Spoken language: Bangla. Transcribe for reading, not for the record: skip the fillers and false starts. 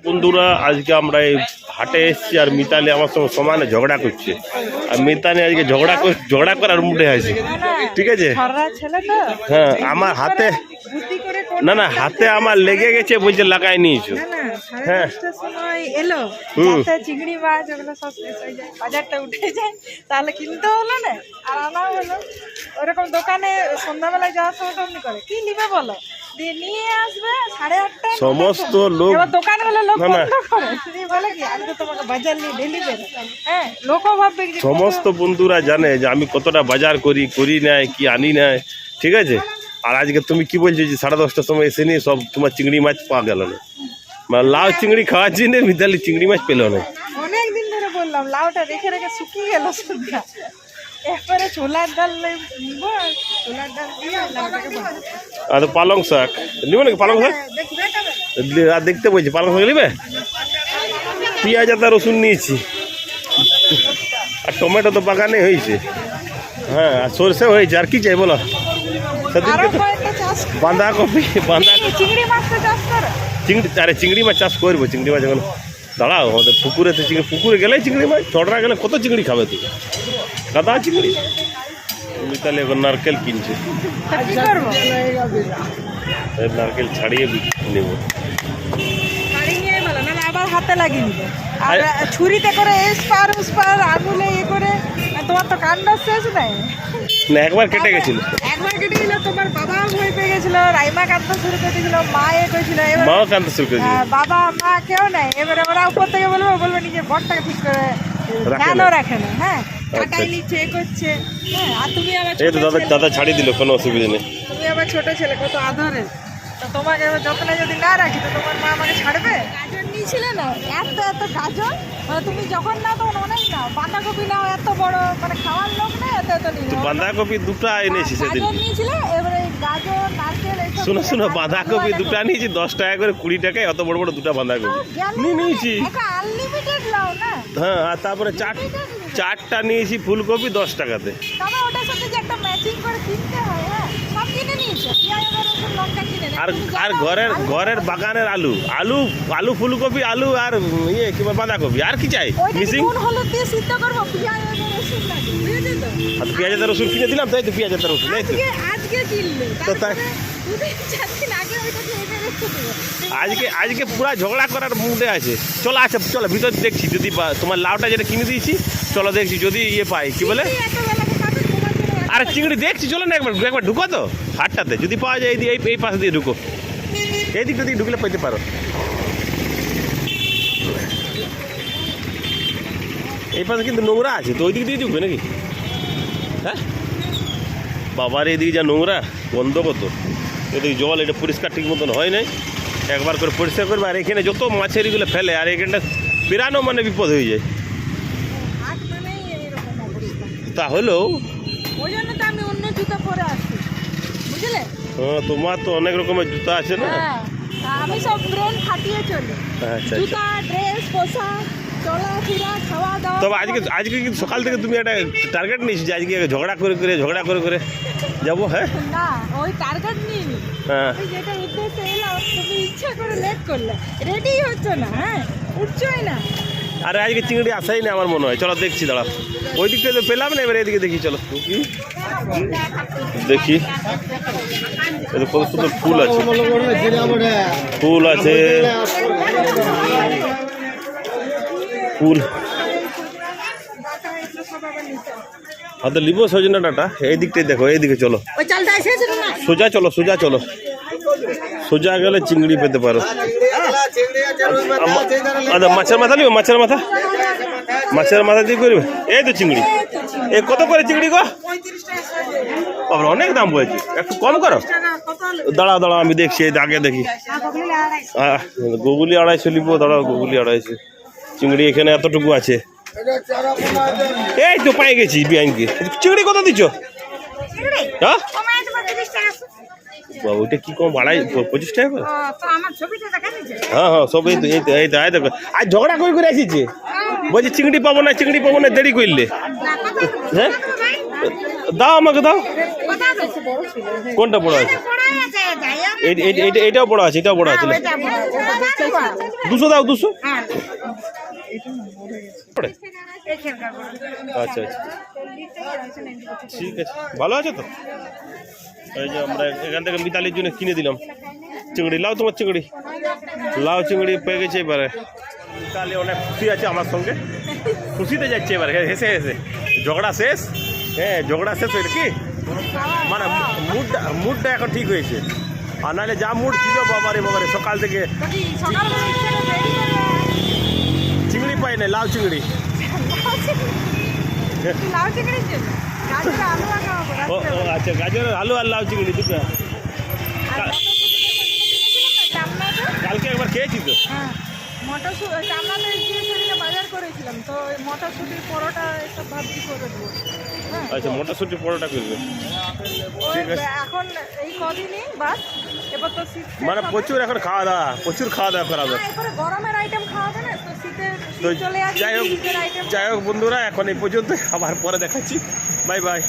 বন্ধুরা আজকে আমরা এই হাটে এসেছি আর মিতালি আমার সঙ্গে সমানে ঝগড়া করছে আর মিতালি আজকে ঝগড়া করার মুডে আছে, ঠিক আছে? হ্যাঁ, আমার হাতে না হাতে আমার লেগে গেছে, বলছে লাগাই নিয়েছো। হ্যাঁ এলো চিংড়ি মাছ ওগুলো সব শেষ হয়ে যায়, বাজারটা উঠে যায়, তাহলে কিনতে হলো না আর আনা হলো। ওরকম দোকানে সন্ধ্যাবেলায় যাওয়ার সময় অমনি করে, কি নিবে বলো, দিয়ে নিয়ে আসবে 8:30 সমস্ত লোক দোকানগুলো লোক বন্ধ করে বলে কি আমি তো তোমাকে বাজার নিয়ে ডেলি বের। হ্যাঁ, লোকও ভাববে সমস্ত বন্ধুরা জানে যে আমি কতটা বাজার করি নাই কি আনি নাই, ঠিক আছে? আর আজকে তুমি কি বলছো যে 10:30টার সময় এসে নিয়ে সব তোমার চিংড়ি মাছ পাওয়া গেল না, মানে লাউ চিংড়ি খাওয়াচ্ছি না, মিতালি চিংড়ি মাছ পেল না। অনেকদিন ধরে বললাম লাউটা রেখে রেখে শুকিয়ে গেল সুদ্ধা, এরপরে ছোলার ডাল নিব, ছোলার ডাল দিয়ে লাউটাকে বানাবো। আর পালং শাক নিব নাকি? পালং শাক আর দেখতে বলছি, পালং শাক নিবে? পেঁয়াজ আদা রসুন নিয়েছি আর টমেটো তো বাগানে হয়েছে। হ্যাঁ, আর সরষে হয়েছে। আর কি চাই বলো? বাঁধাকপি চিংড়ি মাছ চাষ করবো। চিংড়ি মাছ এখন দাঁড়াও, আমাদের পুকুরে গেলে চিংড়ি মাছ, চড়রা গেলে কত চিংড়ি খাবে তুই? কাদা চিংড়ি। মিতালি এখন নারকেল কিনছে, নারকেল ছাড়িয়ে নেব। আবার হাতে লাগিয়ে নিবে আর ছুরিতে করে এসপার উসপার আঙুলে করে। তোমার তো কান্না শেষ নাই না, একবার কেটে গেছিল, একবার কেটে গেল। তোমার বাবা ভয় পেয়ে গেছিল, রাইমা কান্দা শুরু করে দিয়েছিল, মা করেছিল, মাও কান্দা শুরু করে দিয়েছিল। বাবা মা কেউ নাই। এবারে ওরা উপর থেকে বলবে নিজের বরটাকে ঠিক করে কেন রাখে না। হ্যাঁ, কাটাই নিচ্ছে, এ করছে। হ্যাঁ, আর তুমি আবার এই তো দাদা ছাড়িয়ে দিল, কোনো অসুবিধা নেই। তুমি আবার ছোট ছেলে, কত আদরের, তো তোমাকে এবার যত্নে যদি না রাখি তো তোমার মা আমাকে ছাড়বে? গাজর নিয়েছিলে না, এত গাজর, মানে তুমি যখন না তখন অনেক নাও। বাঁধাকপি নাও এত বড়, মানে খাওয়ার লোক না, এত নিয়ে। বাঁধাকপি দুটো এনেছি সেদিন। গাজর নিয়েছিলে, এবারে গাজর নারকেল এইসব। শোনো বাঁধাকপি দুটো নিয়েছি 10 টাকা করে, 20 টাকায় অত বড় বড় দুটো বাঁধাকপি নিয়েছি। আনলিমিটেড নাও না। হ্যাঁ, আর তারপরে চারটা নিয়েছি ফুলকপি 10 টাকাতে। তবে ওটার সাথে যে একটা ম্যাচিং করে কিনতে হয়। হ্যাঁ, সব কিনে নিয়েছো, লঙ্কা কিনে। আর ঘরের বাগানের আলু ফুলকপি, আলু আর ইয়ে কি বাঁধাকপি, আর কি চাই মিসিং? হলুদ দিয়ে সিদ্ধ করবো, পেঁয়াজ আর রসুন লাগে, বুঝেছো তো? আর পেঁয়াজ আর রসুন কিনে দিলাম, তাই তো? পেঁয়াজ আর রসুন তাই তো? আজকে কিনলে তো তাই আজকে পুরা ঝগড়া করার মুডে আছে। চলো ভিতর দেখছি, যদি তোমার লাউটা যেটা কিনে দিয়েছি, চলো দেখছি যদি ইয়ে পাই, কি বলে, আর চিংড়ি দেখছি। চলো না একবার ঢুকো তো হাটটাতে, যদি পাওয়া যায় এই পাশে দিয়ে ঢুকো, এই দিকটা দিয়ে ঢুকলে পেতে পারো। এই পাশে কিন্তু নোংরা আছে, তো ওই দিক দিয়ে ঢুকবে নাকি? হ্যাঁ বাবার এইদিকে যা নোংরা, গন্ধ কত, এদিকে জল, এটা পরিষ্কার ঠিক মতন হয় নাই। একবার করে পরিষ্কার করবে। আর এখানে যত মাছের এগুলো ফেলে, আর এখানটা পেরানো মানে বিপদ হয়ে যায়। তাহলেও আমি অন্য জুতা পরে আসি, বুঝলে? হ্যাঁ, তোমার তো অনেক রকমের জুতা আছে না। আমি সব ব্রেন খাটিয়ে চলি। আচ্ছা, জুতা, ড্রেস, পোশাক, চলাফেরা, খাওয়া দাওয়া। তবে আজকে কিন্তু সকাল থেকে তুমি একটা টার্গেট নিয়েছি যে আজকে ঝগড়া করে যাবো। হ্যাঁ না, ওই টার্গেট নিইনি। হ্যাঁ, যেটা উদ্দেশ্যে এলাম, তুমি ইচ্ছা করে লেট করলে, রেডি হচ্ছে না। হ্যাঁ, উঠছই না। আরে আজকে চিংড়ি আসাই না আমার মনে হয়। চলো দেখছি, দাঁড়া, ওই দিকটা তো পেলাম না, এবার এদিকে দেখি। চলো দেখি, কত সুন্দর ফুল আছে, ফুল হাতে লিবো সজনা ডাটা। এই দিকটাই দেখো, এইদিকে চলো, সোজা চলো, সোজা গেলে চিংড়ি পেতে পারো। আচ্ছা, মাছের মাথা দিয়ে করবে। এই তো চিংড়ি, এ কত করে চিংড়ি গো? অনেক দাম বলছে, একটু কম করো। দাঁড়াও আমি দেখছি, এই আগে দেখি। গুগলি 250 লিবো, দাঁড়াও, গুগলি 250। চিংড়ি এখানে এতটুকু আছে। এই তো পাই গেছি বিয়াইনকে। চিংড়ি কত দিচ্ছ? হ্যাঁ বাবু, ওইটা কি কম বাড়াই? 25 টাকা করে? হ্যাঁ সব এই দেখো। আর ঝগড়া করে আসিছে, বলছি চিংড়ি পাবো না, দেরি করলে। হ্যাঁ, দাও আমাকে, দাও। কোনটা বড় আছে? এটাও বড় আছে, এটাও বড় আছে। 200 দাও, 200। আচ্ছা আচ্ছা, ঠিক আছে, ভালো আছে তো। এই যে আমরা এখান থেকে মিতালির জন্য কিনে দিলাম চিংড়ি। লাও তোমার চিংড়ি, লাউ চিংড়ি পেয়ে গেছে এবারে। মিতালি অনেক খুশি আছে আমার সঙ্গে, খুশিতে যাচ্ছে এবারে হেসে হেসে। ঝগড়া শেষ, হ্যাঁ ঝগড়া শেষ হয়েছে কি, মানে মুডটা এখন ঠিক হয়েছে। আর নাহলে যা মুড ছিল বাবারে বাবারে, সকাল থেকে চিংড়ি পাই না, লাউ চিংড়ি। ও আচ্ছা, গাজরের আলু আর লাউ চিংড়ি দুটো। কালকে একবার খেয়েছি তো। মটরশুটি চামড়াতে গিয়ে সেদিনে বাজার করেছিলাম, তো মটরশুটির পরোটা এসব ভাবছি করে দেবো। আচ্ছা, মটরশুটি পরোটা করবে, ঠিক আছে। এখন এই কদিনই বাস, এবার তো শীত মানে প্রচুর এখন খাওয়া দাওয়া, প্রচুর খাওয়া দাওয়া করা হবে। এরপরে গরমের আইটেম খাওয়া হবে না, তো শীতের তো চলে আসবে, যাই হোক শীতের আইটেম। যাই হোক বন্ধুরা, এখন এই পর্যন্ত, আবার পরে দেখাচ্ছি। Bye bye.